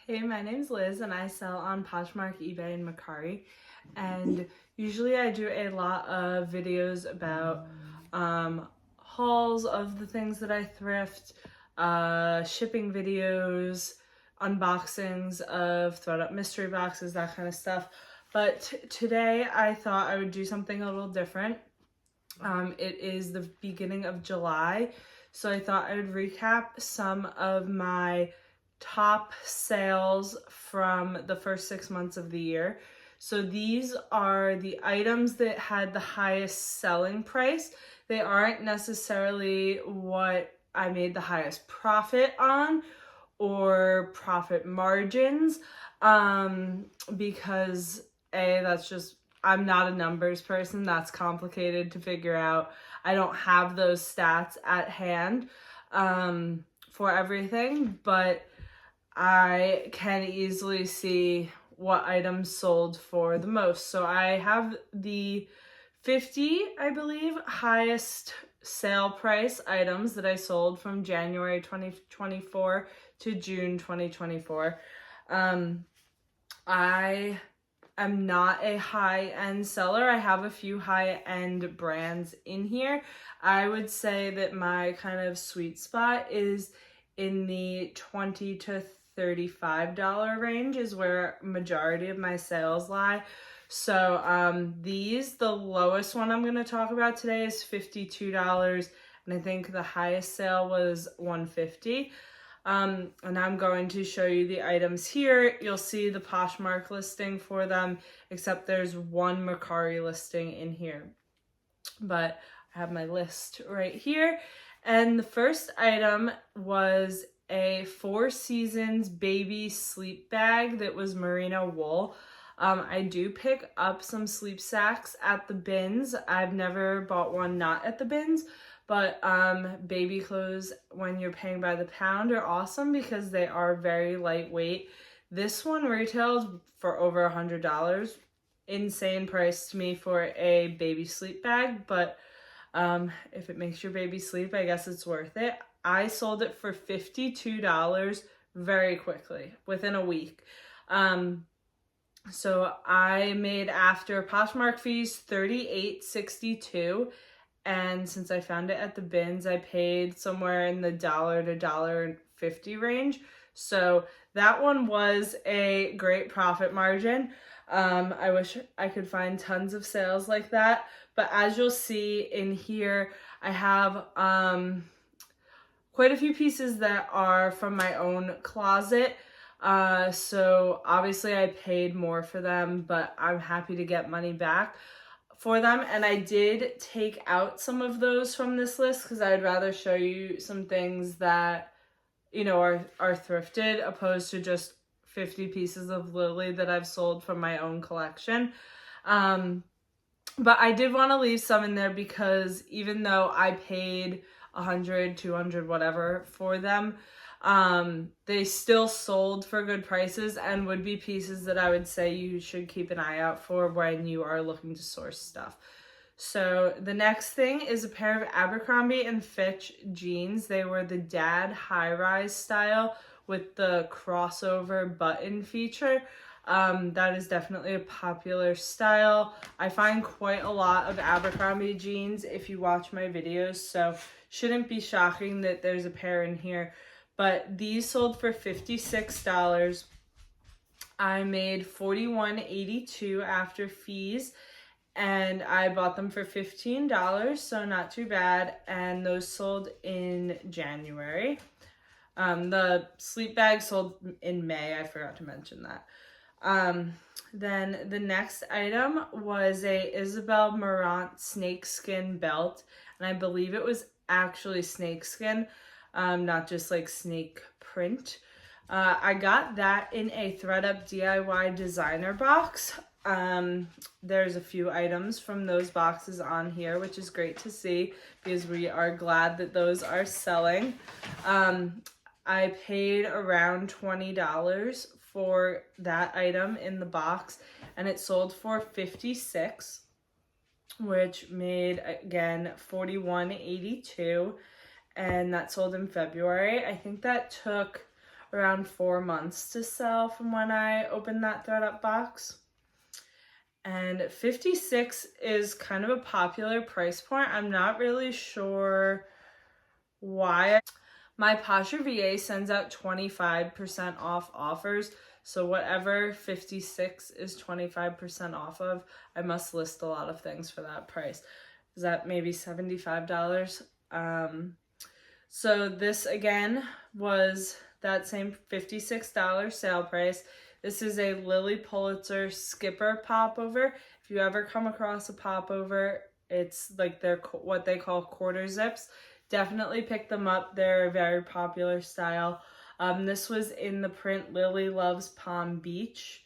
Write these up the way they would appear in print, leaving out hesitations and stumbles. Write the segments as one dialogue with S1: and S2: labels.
S1: Hey, my name's Liz and I sell on Poshmark, eBay, and Mercari. And usually I do a lot of videos about hauls of the things that I thrift, shipping videos, unboxings of throw-up mystery boxes, that kind of stuff. But today I thought I would do something a little different. It is the beginning of July, so I thought I would recap some of my top sales from the first 6 months of the year. So these are the items that had the highest selling price. They aren't necessarily what I made the highest profit on or profit margins, because that's just, I'm not a numbers person. That's complicated to figure out. I don't have those stats at hand for everything, but I can easily see what items sold for the most. So I have the 50, I believe, highest sale price items that I sold from January 2024 to June 2024. I am not a high-end seller. I have a few high-end brands in here. I would say that my kind of sweet spot is in the $20 to $35 range is where majority of my sales lie. So the lowest one I'm going to talk about today is $52, and I think the highest sale was $150. And I'm going to show you the items here. You'll see the Poshmark listing for them, except there's one Mercari listing in here. But I have my list right here. And the first item was a Four Seasons baby sleep bag that was merino wool. I do pick up some sleep sacks at the bins. I've never bought one not at the bins, but baby clothes, when you're paying by the pound, are awesome because they are very lightweight. This one retailed for over $100. Insane price to me for a baby sleep bag, but if it makes your baby sleep, I guess it's worth it. I sold it for $52 very quickly, within a week. So I made, after Poshmark fees, $38.62. And since I found it at the bins, I paid somewhere in the $1 to $1.50 range. So that one was a great profit margin. I wish I could find tons of sales like that. But as you'll see in here, I have quite a few pieces that are from my own closet. So obviously I paid more for them, but I'm happy to get money back for them. And I did take out some of those from this list because I would rather show you some things that, you know, are thrifted, opposed to just 50 pieces of Lily that I've sold from my own collection. But I did want to leave some in there because even though I paid $100, $200, whatever for them, they still sold for good prices and would be pieces that I would say you should keep an eye out for when you are looking to source stuff. So the next thing is a pair of Abercrombie and Fitch jeans. They were the dad high-rise style with the crossover button feature. That is definitely a popular style. I find quite a lot of Abercrombie jeans if you watch my videos, so shouldn't be shocking that there's a pair in here. But these sold for $56. I made $41.82 after fees, and I bought them for $15, so not too bad. And those sold in January. The sleep bag sold in May. I forgot to mention that. Then the next item was a Isabel Marant snakeskin belt, and I believe it was actually snakeskin, not just like snake print. I got that in a ThredUp DIY designer box. There's a few items from those boxes on here, which is great to see because we are glad that those are selling. I paid around $20 for that item in the box, and it sold for $56, which made, again, $41.82, and that sold in February. I think that took around 4 months to sell from when I opened that thredUP box. And 56 is kind of a popular price point. I'm not really sure why. My Poshmark VA sends out 25% off offers. So whatever 56 is 25% off of, I must list a lot of things for that price. Is that maybe $75? So this again was that same $56 sale price. This is a Lily Pulitzer Skipper popover. If you ever come across a popover, it's like they're what they call quarter zips. Definitely pick them up. They're a very popular style. This was in the print Lily Loves Palm Beach,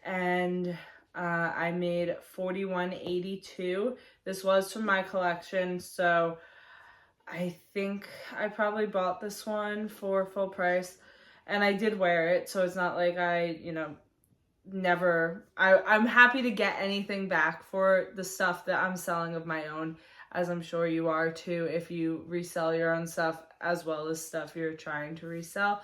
S1: and I made $41.82. This was from my collection, so I think I probably bought this one for full price, and I did wear it, so it's not like I, I'm happy to get anything back for the stuff that I'm selling of my own, as I'm sure you are too, if you resell your own stuff as well as stuff you're trying to resell.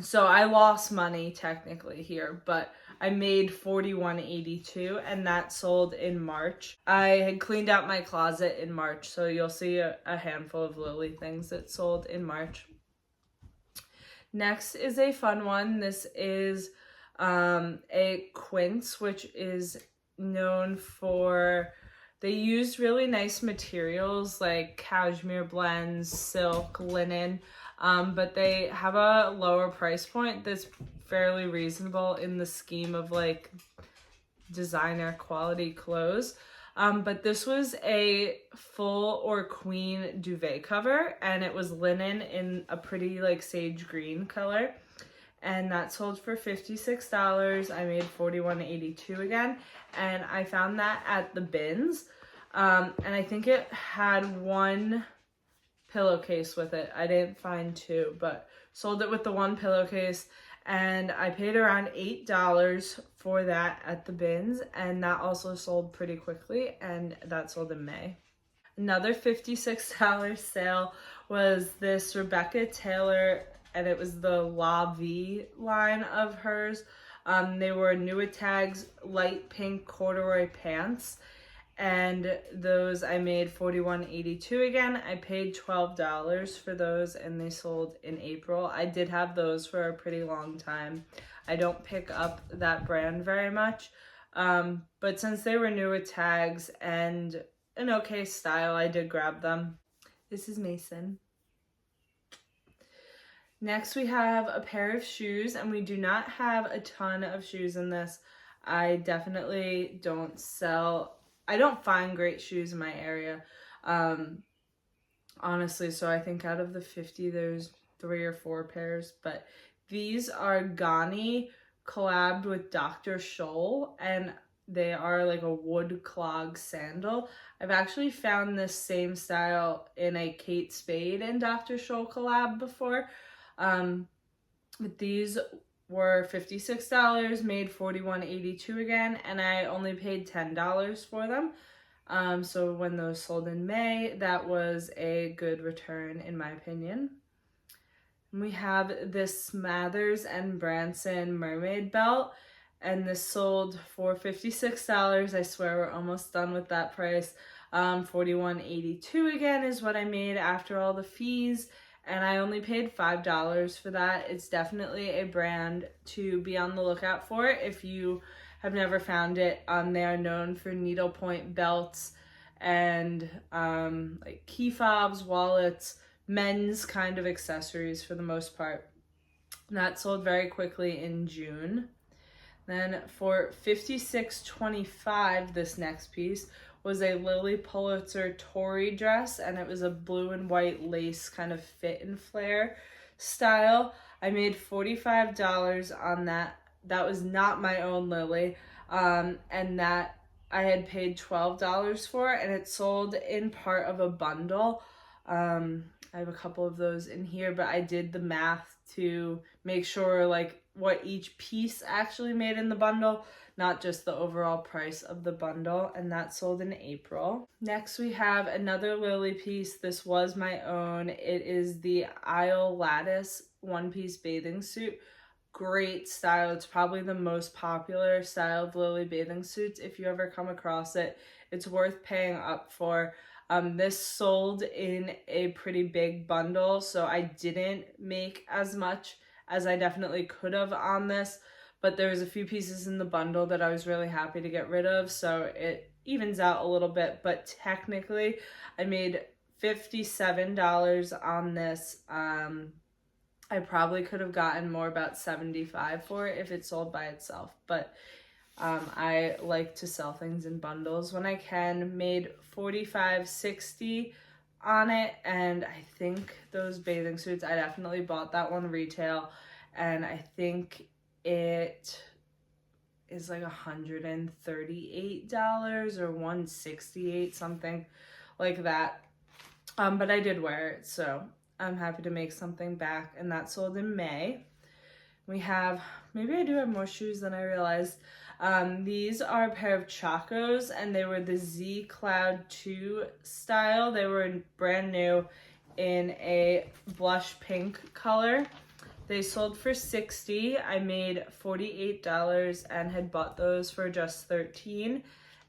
S1: So I lost money technically here, but I made $41.82, and that sold in March. I had cleaned out my closet in March, so you'll see a handful of Lily things that sold in March. Next is a fun one. This is a quince, which is known for, they use really nice materials like cashmere blends, silk, linen, but they have a lower price point that's fairly reasonable in the scheme of like designer quality clothes. But this was a full or queen duvet cover, and it was linen in a pretty like sage green color, and that sold for $56. I made $41.82 again, and I found that at the bins, and I think it had one pillowcase with it. I didn't find two, but sold it with the one pillowcase, and I paid around $8 for that at the bins, and that also sold pretty quickly, and that sold in May. Another $56 sale was this Rebecca Taylor, and it was the La Vie line of hers. They were Nuitags light pink corduroy pants, and those I made $41.82 again. I paid $12 for those, and they sold in April. I did have those for a pretty long time. I don't pick up that brand very much, but since they were Nuitags and an okay style, I did grab them. This is Mason. Next we have a pair of shoes, and we do not have a ton of shoes in this. I definitely don't find great shoes in my area, honestly, so I think out of the 50 there's 3 or 4 pairs, but these are Gani collabed with Dr. Scholl, and they are like a wood clog sandal. I've actually found this same style in a Kate Spade and Dr. Scholl collab before, but these were $56, made $41.82 again, and I only paid $10 for them. So when those sold in May, that was a good return in my opinion. And we have this Smathers and Branson mermaid belt, and this sold for $56. I swear we're almost done with that price. $41.82 again is what I made after all the fees, and I only paid $5 for that. It's definitely a brand to be on the lookout for if you have never found it. They are known for needlepoint belts and like key fobs, wallets, men's kind of accessories for the most part. And that sold very quickly in June. Then for $56.25, this next piece was a Lily Pulitzer Tory dress, and it was a blue and white lace kind of fit and flare style. I made $45 on that. That was not my own Lily, and that I had paid $12 for, and it sold in part of a bundle. I have a couple of those in here, but I did the math to make sure like what each piece actually made in the bundle, not just the overall price of the bundle, and that sold in April. Next we have another Lily piece. This was my own. It is the Isle Lattice one-piece bathing suit. Great style. It's probably the most popular style of Lily bathing suits. If you ever come across it, it's worth paying up for. This sold in a pretty big bundle, so I didn't make as much as I definitely could have on this, but there was a few pieces in the bundle that I was really happy to get rid of, so it evens out a little bit. But technically I made $57 on this. I probably could have gotten more, about $75 for it if it sold by itself, but I like to sell things in bundles when I can. Made $45.60 on it, and I think those bathing suits, I definitely bought that one retail, and I think it is like $138 or $168, something like that. But I did wear it, so I'm happy to make something back, and that sold in May. We have, maybe I do have more shoes than I realized. These are a pair of Chacos, and they were the Z Cloud 2 style. They were brand new in a blush pink color. They sold for $60. I made $48 and had bought those for just $13,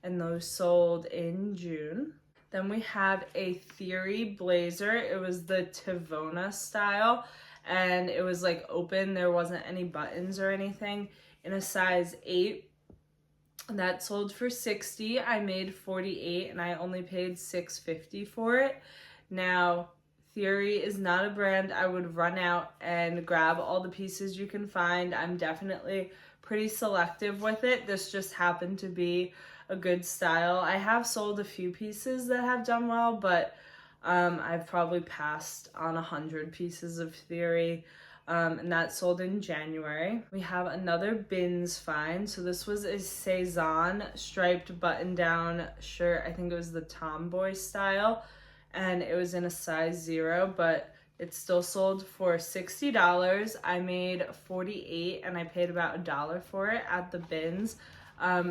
S1: and those sold in June. Then we have a Theory blazer. It was the Tivona style, and it was like open. There wasn't any buttons or anything, in a size 8. That sold for $60. I made $48, and I only paid $6.50 for it. Now, Theory is not a brand I would run out and grab all the pieces you can find. I'm definitely pretty selective with it. This just happened to be a good style. I have sold a few pieces that have done well, but I've probably passed on 100 pieces of Theory, and that sold in January. We have another Bins find. So this was a Cezanne striped button-down shirt. I think it was the tomboy style, and it was in a size 0, but it still sold for $60. I made $48, and I paid about $1 for it at the Bins.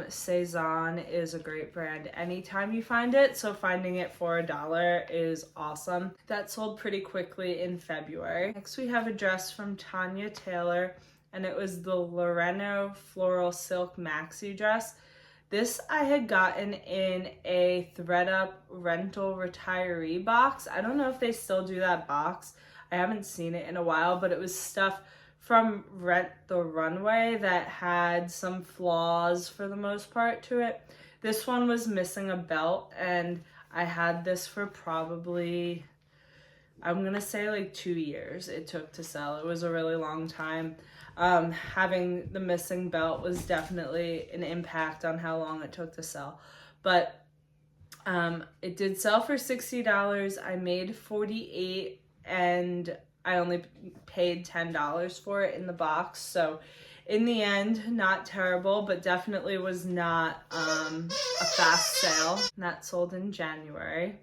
S1: Cezanne is a great brand anytime you find it, so finding it for $1 is awesome. That sold pretty quickly in February. Next we have a dress from Tanya Taylor, and it was the Loreno Floral Silk Maxi dress. This I had gotten in a ThredUp rental retiree box. I don't know if they still do that box. I haven't seen it in a while, but it was stuff from Rent the Runway that had some flaws for the most part to it. This one was missing a belt, and I had this for probably, I'm gonna say like 2 years it took to sell. It was a really long time. Having the missing belt was definitely an impact on how long it took to sell. But it did sell for $60. I made $48, and I only paid $10 for it in the box. So in the end, not terrible, but definitely was not a fast sale. And that sold in January.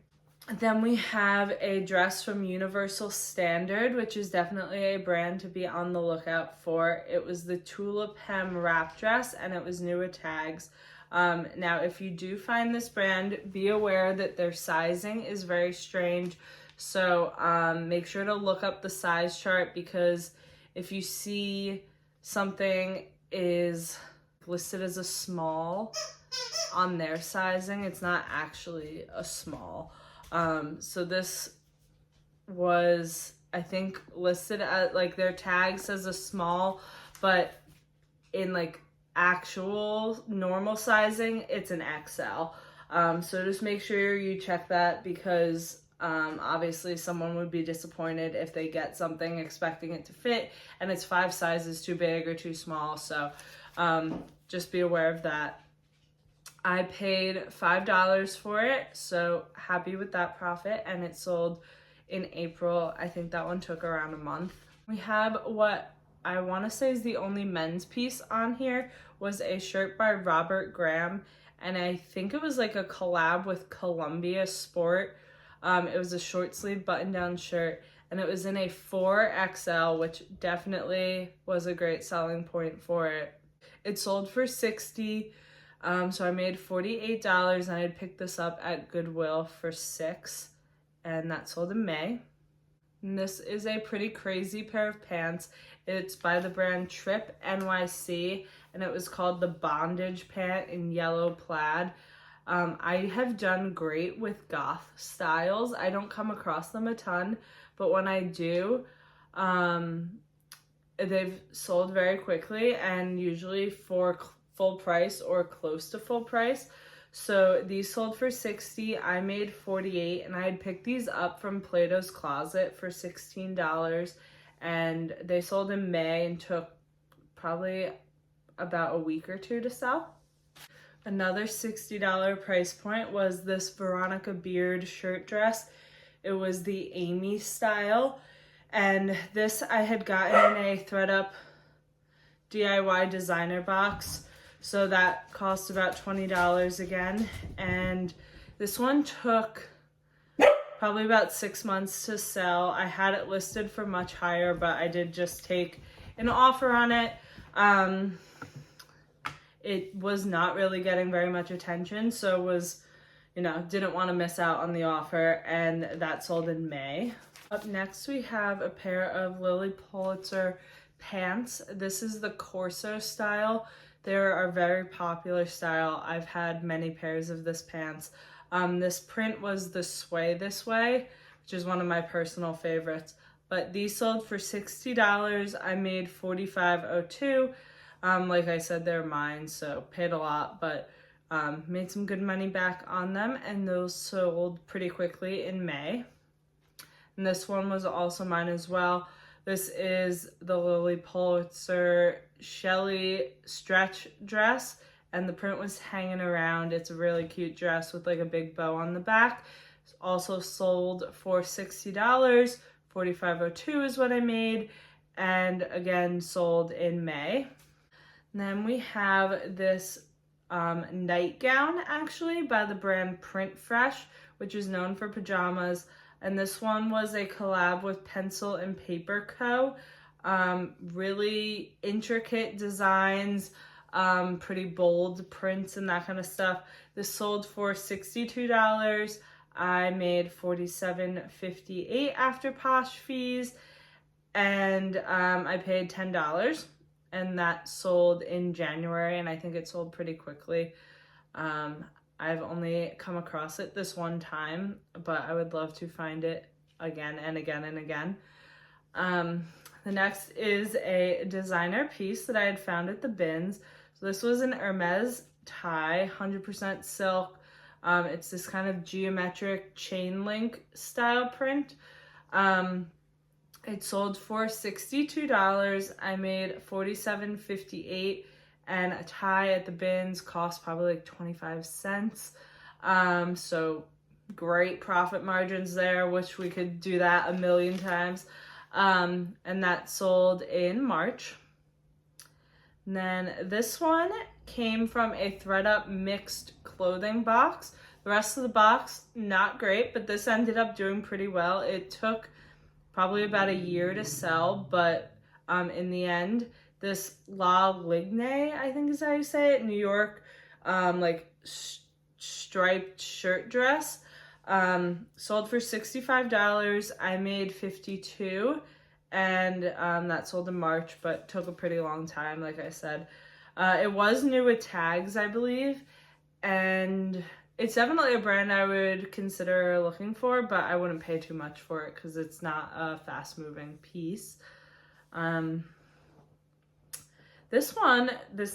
S1: Then we have a dress from Universal Standard, which is definitely a brand to be on the lookout for. It was the Tulip Hem wrap dress, and it was new with tags. Now, if you do find this brand, be aware that their sizing is very strange. So make sure to look up the size chart, because if you see something is listed as a small on their sizing, it's not actually a small. So this was, I think, listed at, like, their tag says a small, but in like actual normal sizing, it's an XL. So just make sure you check that, because obviously someone would be disappointed if they get something expecting it to fit and it's 5 sizes too big or too small. So just be aware of that. I paid $5 for it, so happy with that profit, and it sold in April. I think that one took around a month. We have what I want to say is the only men's piece on here, was a shirt by Robert Graham, and I think it was like a collab with Columbia Sport. It was a short sleeve button down shirt, and it was in a 4XL, which definitely was a great selling point for it. It sold for $60, so I made $48, and I had picked this up at Goodwill for $6, and that sold in May. And this is a pretty crazy pair of pants. It's by the brand Trip NYC, and it was called the Bondage Pant in yellow plaid. I have done great with goth styles. I don't come across them a ton, but when I do, they've sold very quickly and usually for full price or close to full price. So these sold for $60. I made $48, and I had picked these up from Plato's Closet for $16, and they sold in May and took probably about a week or two to sell. Another $60 price point was this Veronica Beard shirt dress. It was the Amy style, and this I had gotten in a ThredUp DIY designer box, so that cost about $20 again, and this one took probably about 6 months to sell. I had it listed for much higher, but I did just take an offer on it. It was not really getting very much attention, so was, didn't want to miss out on the offer, and that sold in May. Up next, we have a pair of Lily Pulitzer pants. This is the Corso style. They're a very popular style. I've had many pairs of this pants. This print was the Sway This Way, which is one of my personal favorites. But these sold for $60. I made $45.02. Like I said, they're mine, so paid a lot, but made some good money back on them, and those sold pretty quickly in May. And this one was also mine as well. This is the Lily Pulitzer Shelley stretch dress, and the print was hanging around. It's a really cute dress with like a big bow on the back. It's also sold for $60. $45.02 is what I made, and again sold in May. And then we have this nightgown, actually, by the brand Print Fresh, which is known for pajamas. And this one was a collab with Pencil and Paper Co. Really intricate designs, pretty bold prints and that kind of stuff. This sold for $62. I made $47.58 after Posh fees, and I paid $10. And that sold in January, and I think it sold pretty quickly. I've only come across it this one time, but I would love to find it again and again and again. The next is a designer piece that I had found at the bins. So this was an Hermes tie, 100% silk. It's this kind of geometric chain link style print. It sold for $62. I made $47.58, and a tie at the bins cost probably like 25 cents. So great profit margins there. Wish we could do that a million times. And that sold in March. And then this one came from a ThredUp mixed clothing box. The rest of the box, not great, but this ended up doing pretty well. It took probably about a year to sell, but in the end, this La Ligne, I think is how you say it, New York, striped shirt dress, sold for $65. I made $52, and that sold in March, but took a pretty long time, like I said. It was new with tags, I believe, and it's definitely a brand I would consider looking for, but I wouldn't pay too much for it because it's not a fast-moving piece. This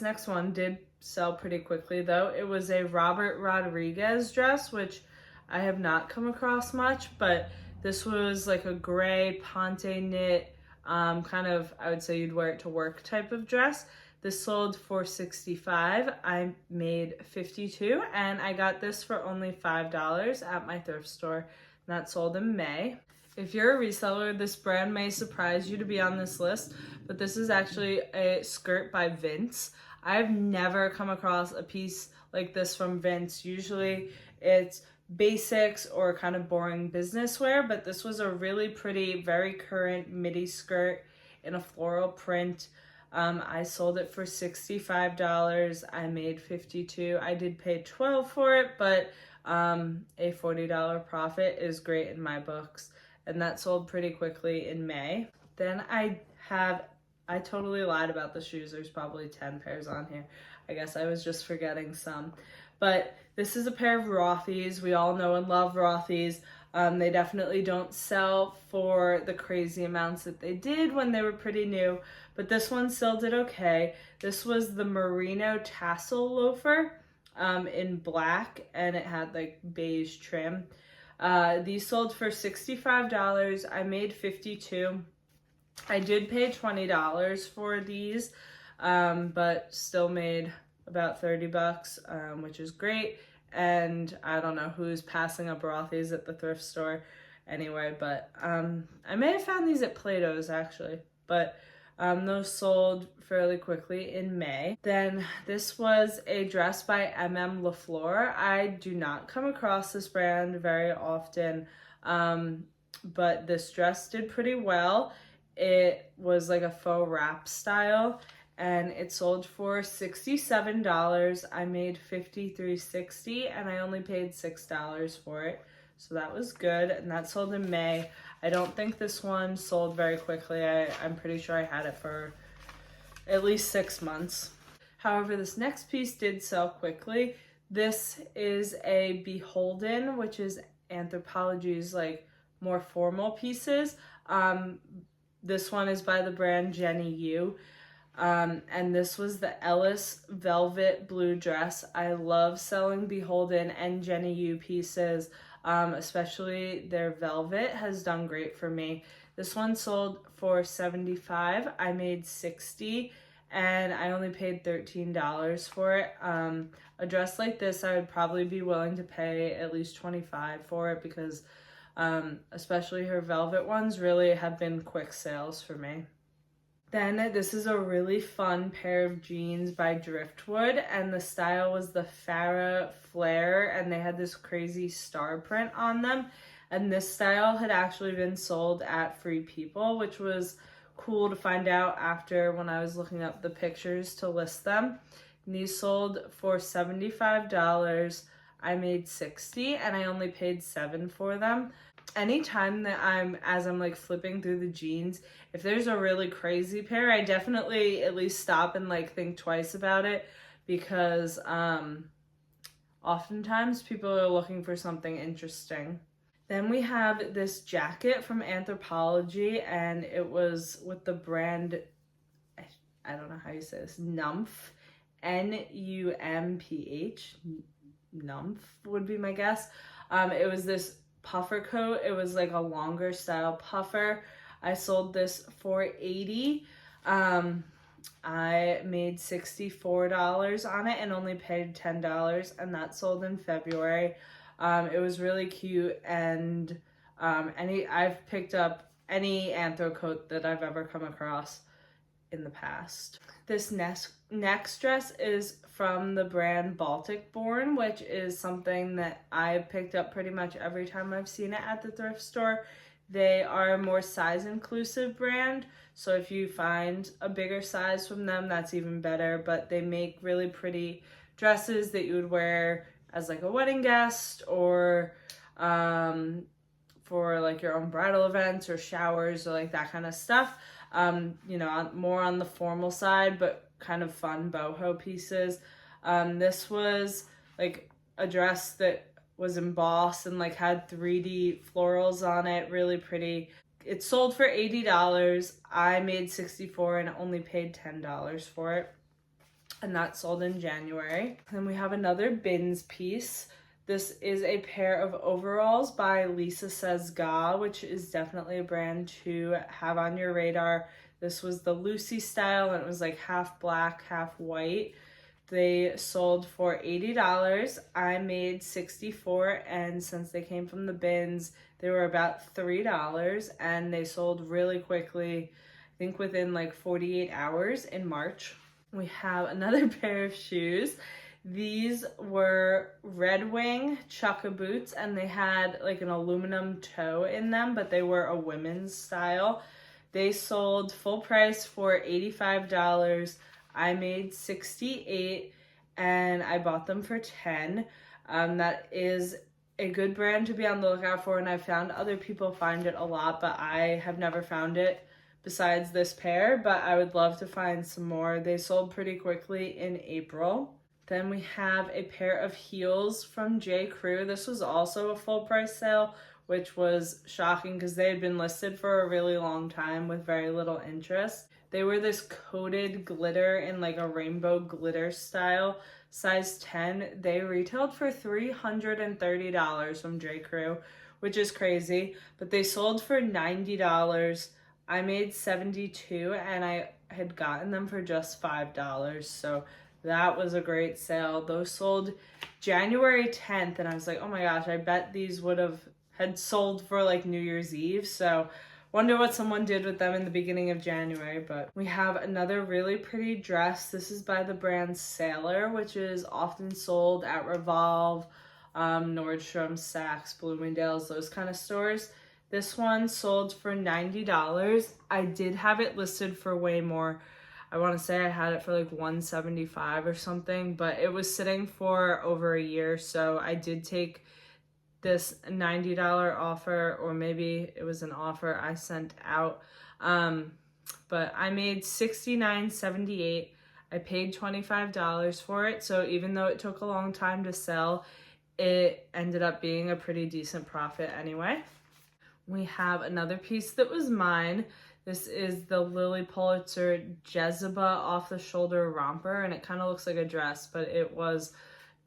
S1: next one did sell pretty quickly, though. It was a Robert Rodriguez dress, which I have not come across much, but this was like a gray ponte knit, kind of, I would say you'd wear it to work type of dress. This sold for $65. I made $52, and I got this for only $5 at my thrift store. And that sold in May. If you're a reseller, this brand may surprise you to be on this list, but this is actually a skirt by Vince. I've never come across a piece like this from Vince. Usually it's basics or kind of boring business wear, but this was a really pretty, very current midi skirt in a floral print. I sold it for $65. I made $52. I did pay $12 for it, but a $40 profit is great in my books. And that sold pretty quickly in May. Then I totally lied about the shoes. There's probably 10 pairs on here. I guess I was just forgetting some. But this is a pair of Rothy's. We all know and love Rothy's. They definitely don't sell for the crazy amounts that they did when they were pretty new, but this one still did okay. This was the merino tassel loafer in black, and it had like beige trim. These sold for $65. I made $52. I did pay $20 for these, but still made about $30, which is great. And I don't know who's passing up Rothy's at the thrift store anyway, but I may have found these at Plato's actually, but those sold fairly quickly in May. Then this was a dress by MM LaFleur. I do not come across this brand very often, but this dress did pretty well. It was like a faux wrap style, and it sold for $67. I made $53.60, and I only paid $6 for it. So that was good, and that sold in May. I don't think this one sold very quickly. I'm pretty sure I had it for at least 6 months. However, this next piece did sell quickly. This is a Beholden, which is Anthropologie's like more formal pieces. This one is by the brand Jenny U. And this was the Ellis Velvet Blue dress. I love selling Beholden and Jenny U pieces, especially their velvet has done great for me. This one sold for $75. I made $60, and I only paid $13 for it. A dress like this, I would probably be willing to pay at least $25 for it because especially her velvet ones really have been quick sales for me. Then this is a really fun pair of jeans by Driftwood, and the style was the Farrah Flare, and they had this crazy star print on them. And this style had actually been sold at Free People, which was cool to find out after when I was looking up the pictures to list them. And these sold for $75. I made $60, and I only paid $7 for them. Anytime that as I'm like flipping through the jeans, if there's a really crazy pair, I definitely at least stop and like think twice about it, because oftentimes people are looking for something interesting. Then we have this jacket from Anthropologie, and it was with the brand, I don't know how you say this, Numph, N-U-M-P-H, Numph would be my guess. It was this puffer coat. It was like a longer style puffer. I sold this for $80. I made $64 on it and only paid $10, and that sold in February. It was really cute, and I've picked up any anthro coat that I've ever come across in the past. This next dress is from the brand Baltic Born, which is something that I picked up pretty much every time I've seen it at the thrift store. They are a more size inclusive brand, so if you find a bigger size from them, that's even better, but they make really pretty dresses that you would wear as like a wedding guest, or for like your own bridal events or showers or like that kind of stuff. You know, more on the formal side, but kind of fun boho pieces. This was like a dress that was embossed and like had 3D florals on it, really pretty. It sold for $80. I made $64 and only paid $10 for it. And that sold in January. Then we have another bins piece. This is a pair of overalls by Lisa Says Ga, which is definitely a brand to have on your radar. This was the Lucy style, and it was like half black, half white. They sold for $80. I made $64, and since they came from the bins, they were about $3, and they sold really quickly, I think within like 48 hours in March. We have another pair of shoes. These were Red Wing Chukka boots, and they had like an aluminum toe in them, but they were a women's style. They sold full price for $85. I made $68 and I bought them for $10. That is a good brand to be on the lookout for, and I found other people find it a lot, but I have never found it besides this pair, but I would love to find some more. They sold pretty quickly in April. Then we have a pair of heels from J. Crew. This was also a full price sale, which was shocking because they had been listed for a really long time with very little interest. They were this coated glitter in like a rainbow glitter style, size 10. They retailed for $330 from J. Crew, which is crazy, but they sold for $90. I made $72 and I had gotten them for just $5, so that was a great sale. Those sold January 10th, and I was like, oh my gosh, I bet these had sold for like New Year's Eve, so wonder what someone did with them in the beginning of January. But we have another really pretty dress. This is by the brand Sailor, which is often sold at Revolve, Nordstrom, Saks, Bloomingdale's, those kind of stores. This one sold for $90. I did have it listed for way more. I want to say I had it for like $175 or something, but it was sitting for over a year, so I did take this $90 offer, or maybe it was an offer I sent out. But I made $69.78. I paid $25 for it, so even though it took a long time to sell, it ended up being a pretty decent profit anyway. We have another piece that was mine. This is the Lily Pulitzer Jezebel off-the-shoulder romper, and it kind of looks like a dress, but it was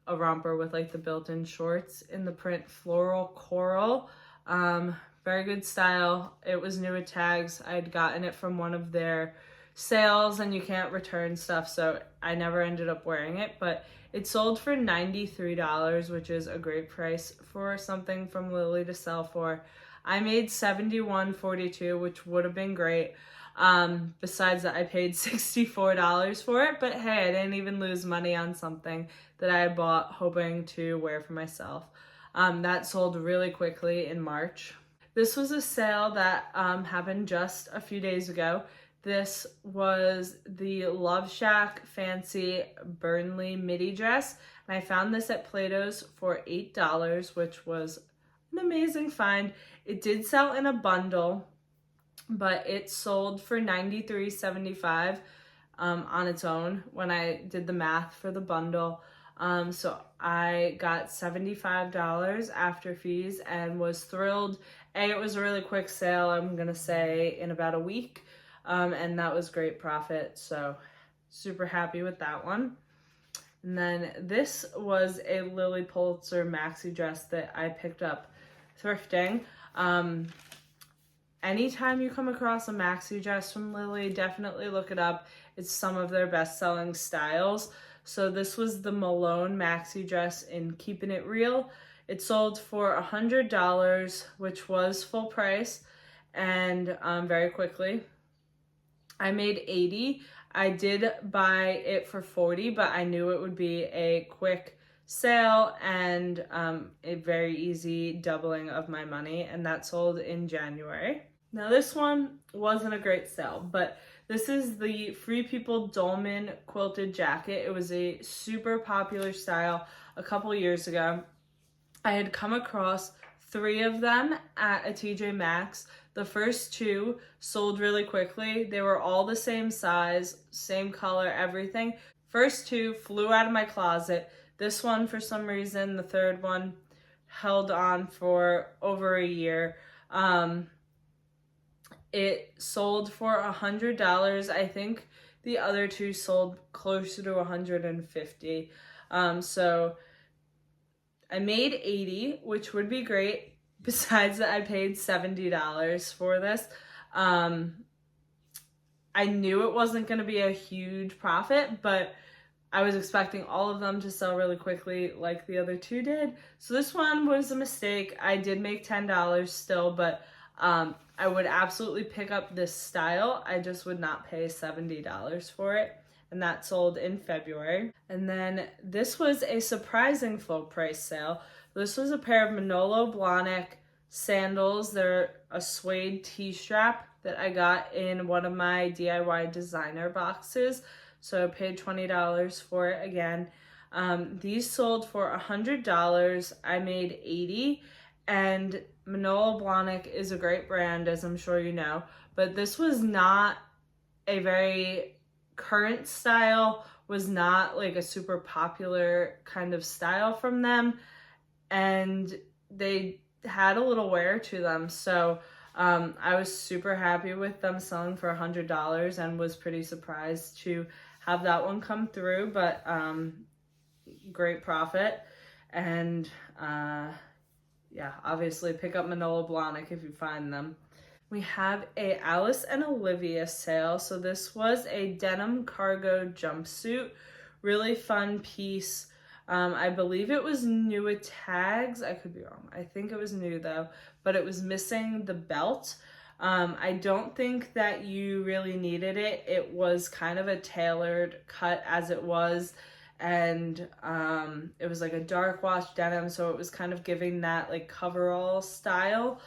S1: a romper with like the built-in shorts in the print floral coral. Very good style. It was new at tags. I had gotten it from one of their sales, and you can't return stuff, so I never ended up wearing it, but it sold for $93, which is a great price for something from Lily to sell for. I made $71.42, which would have been great. Besides that, I paid $64 for it, but hey, I didn't even lose money on something that I had bought hoping to wear for myself. That sold really quickly in March. This was a sale that happened just a few days ago. This was the Love Shack Fancy Burnley midi dress, and I found this at Plato's for $8, which was an amazing find. It did sell in a bundle, but it sold for $93.75 on its own when I did the math for the bundle. So I got $75 after fees and was thrilled. It was a really quick sale, I'm gonna say in about a week, and that was great profit, so super happy with that one. And then this was a Lily Pulitzer maxi dress that I picked up thrifting. Anytime you come across a maxi dress from Lily, definitely look it up. It's some of their best-selling styles. So this was the Malone maxi dress in Keeping It Real. It sold for $100, which was full price, and very quickly. I made $80. I did buy it for $40, but I knew it would be a quick sale and a very easy doubling of my money, and that sold in January. Now this one wasn't a great sale, but this is the Free People Dolman quilted jacket. It was a super popular style a couple years ago. I had come across 3 of them at a TJ Maxx. The first 2 sold really quickly. They were all the same size, same color, everything. First 2 flew out of my closet. This one, for some reason, the third one, held on for over a year. It sold for $100. I think the other 2 sold closer to $150. So I made $80, which would be great. Besides that, I paid $70 for this. I knew it wasn't going to be a huge profit, but I was expecting all of them to sell really quickly like the other 2 did. So this one was a mistake. I did make $10 still, but I would absolutely pick up this style. I just would not pay $70 for it. and that sold in February. And then this was a surprising full price sale. This was a pair of Manolo Blahnik sandals. They're a suede T-strap that I got in one of my DIY designer boxes. So I paid $20 for it again. These sold for $100. I made $80, and Manolo Blahnik is a great brand, as I'm sure you know, but this was not a very current style, was not like a super popular kind of style from them, and they had a little wear to them. So I was super happy with them selling for $100 and was pretty surprised to have that one come through, but great profit. And yeah, obviously pick up Manolo Blahnik if you find them. We have a Alice and Olivia sale. So this was a denim cargo jumpsuit. Really fun piece. I believe it was new with tags. I could be wrong. I think it was new though, but it was missing the belt. I don't think that you really needed it. It was kind of a tailored cut as it was. And it was like a dark wash denim, so it was kind of giving that like coverall style.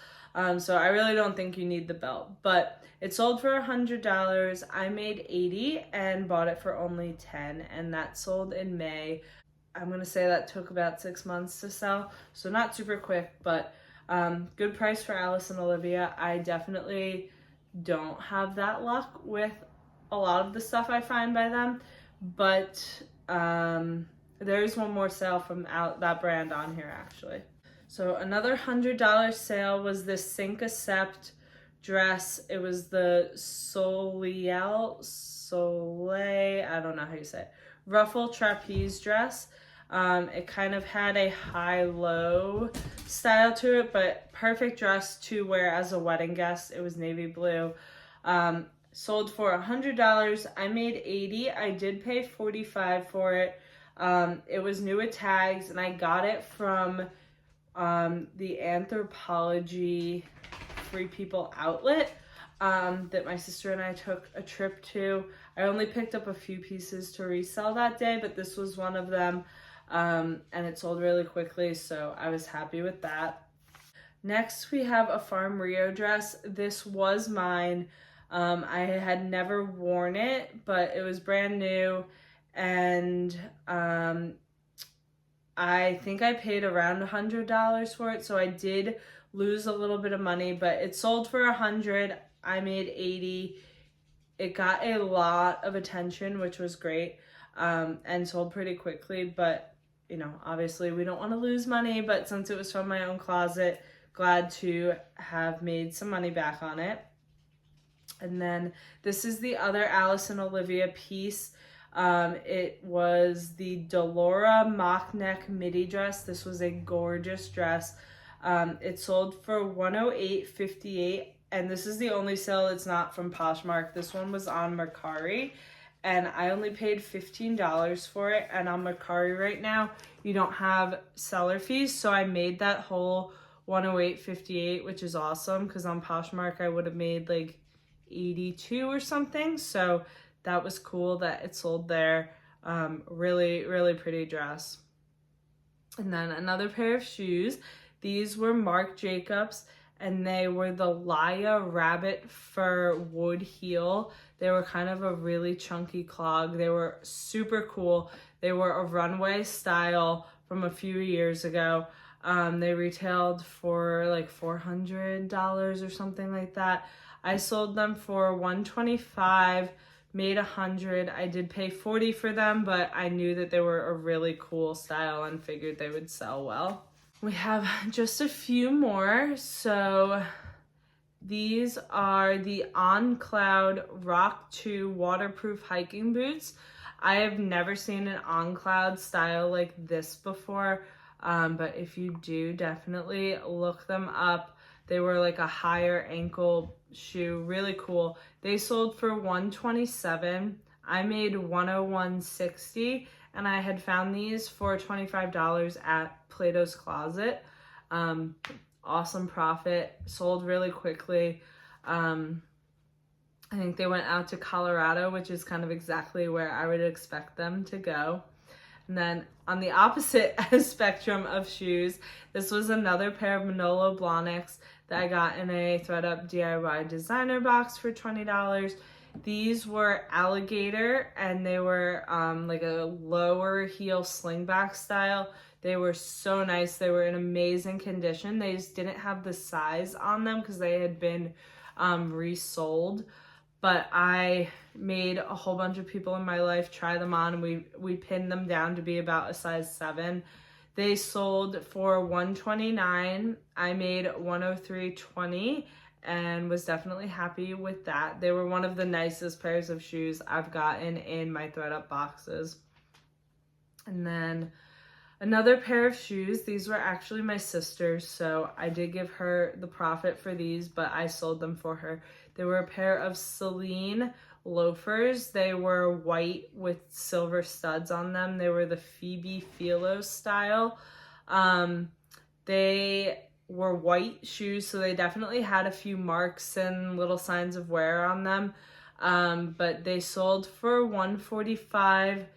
S1: So I really don't think you need the belt, but it sold for $100. I made $80 and bought it for only $10, and that sold in May. I'm gonna say that took about 6 months to sell, so not super quick, but good price for Alice and Olivia. I definitely don't have that luck with a lot of the stuff I find by them, but there is one more sale from that brand on here actually. So another $100 sale was this Sink Accept dress. It was the Soleil, I don't know how you say it, ruffle trapeze dress. It kind of had a high-low style to it, but perfect dress to wear as a wedding guest. It was navy blue. Sold for $100. I made $80. I did pay $45 for it. It was new with tags, and I got it from the Anthropologie Free People outlet that my sister and I took a trip to. I only picked up a few pieces to resell that day, but this was one of them, and it sold really quickly, so I was happy with that. Next, we have a Farm Rio dress. This was mine. I had never worn it, but it was brand new, and I think I paid around $100 for it, so I did lose a little bit of money, but it sold for $100. I made $80. It got a lot of attention, which was great, and sold pretty quickly, but you know, obviously we don't want to lose money, but since it was from my own closet, glad to have made some money back on it. And then this is the other Alice and Olivia piece. It was the Delora mock neck midi dress. This was a gorgeous dress. It sold for $108.58, and this is the only sale that's not from Poshmark. This one was on Mercari, and I only paid $15 for it. And on Mercari right now, you don't have seller fees, so I made that whole $108.58, which is awesome, because on Poshmark I would have made like $82 or something. So that was cool that it sold there. Really, really pretty dress. And then another pair of shoes. These were Marc Jacobs, and they were the Laia rabbit fur wood heel. They were kind of a really chunky clog. They were super cool. They were a runway style from a few years ago. They retailed for like $400 or something like that. I sold them for $125, made $100. I did pay $40 for them, but I knew that they were a really cool style and figured they would sell well. We have just a few more. So these are the On Cloud Rock 2 waterproof hiking boots. I have never seen an On Cloud style like this before, but if you do, definitely look them up. They were like a higher ankle shoe, really cool. They sold for $127. I made $101.60, and I had found these for $25 at Plato's Closet. Awesome profit, sold really quickly. I think they went out to Colorado, which is kind of exactly where I would expect them to go. And then on the opposite spectrum of shoes, this was another pair of Manolo Blahniks that I got in a ThredUp DIY designer box for $20. These were alligator, and they were like a lower heel slingback style. They were so nice. They were in amazing condition. They just didn't have the size on them because they had been resold. But I made a whole bunch of people in my life try them on, and we pinned them down to be about a size 7. They sold for $129. I made $103.20 and was definitely happy with that. They were one of the nicest pairs of shoes I've gotten in my ThredUp boxes. And then another pair of shoes. These were actually my sister's, so I did give her the profit for these, but I sold them for her. They were a pair of Celine loafers. They were white with silver studs on them. They were the Phoebe Philo style. They were white shoes, so they definitely had a few marks and little signs of wear on them. But they sold for $145.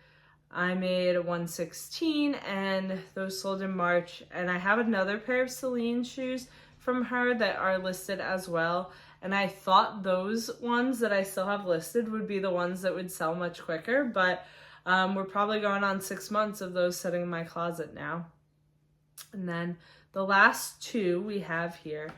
S1: I made $116, and those sold in March. And I have another pair of Celine shoes from her that are listed as well. And I thought those ones that I still have listed would be the ones that would sell much quicker, but we're probably going on 6 months of those sitting in my closet now. And then the last two we have here.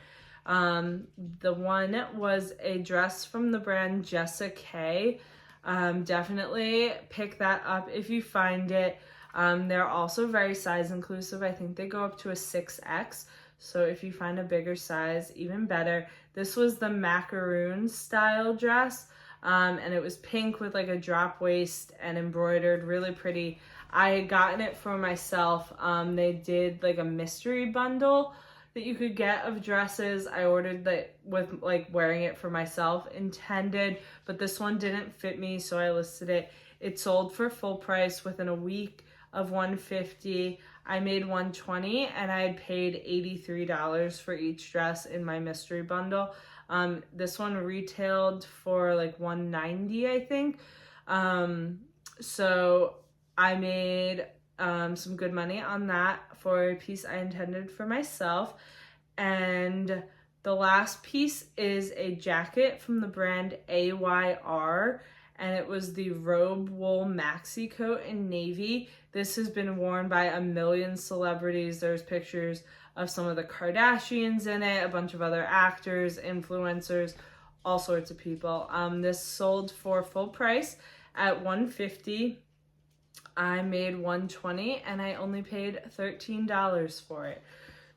S1: The one was a dress from the brand Jessica K. Definitely pick that up if you find it. They're also very size inclusive. I think they go up to a 6X. So if you find a bigger size, even better. This was the macaroon style dress. And it was pink with like a drop waist and embroidered, really pretty. I had gotten it for myself. They did like a mystery bundle that you could get of dresses. I ordered that with like wearing it for myself intended, but this one didn't fit me, so I listed it. It sold for full price within a week of $150. I made $120, and I had paid $83 for each dress in my mystery bundle. This one retailed for like $190, I think. So I made some good money on that for a piece I intended for myself. And the last piece is a jacket from the brand AYR, and it was the robe wool maxi coat in navy. This has been worn by a million celebrities. There's pictures of some of the Kardashians in it, a bunch of other actors, influencers, all sorts of people. This sold for full price at $150. I made $120, and I only paid $13 for it.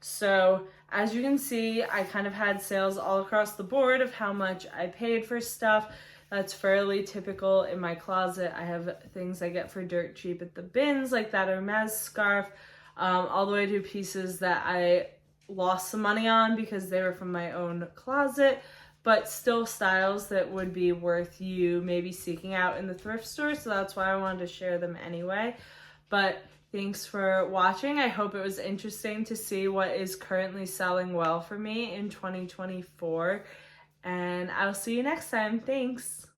S1: So as you can see, I kind of had sales all across the board of how much I paid for stuff. That's fairly typical in my closet. I have things I get for dirt cheap at the bins, like that Hermes scarf, all the way to pieces that I lost some money on because they were from my own closet, but still styles that would be worth you maybe seeking out in the thrift store. So that's why I wanted to share them anyway. But thanks for watching. I hope it was interesting to see what is currently selling well for me in 2024. And I'll see you next time. Thanks.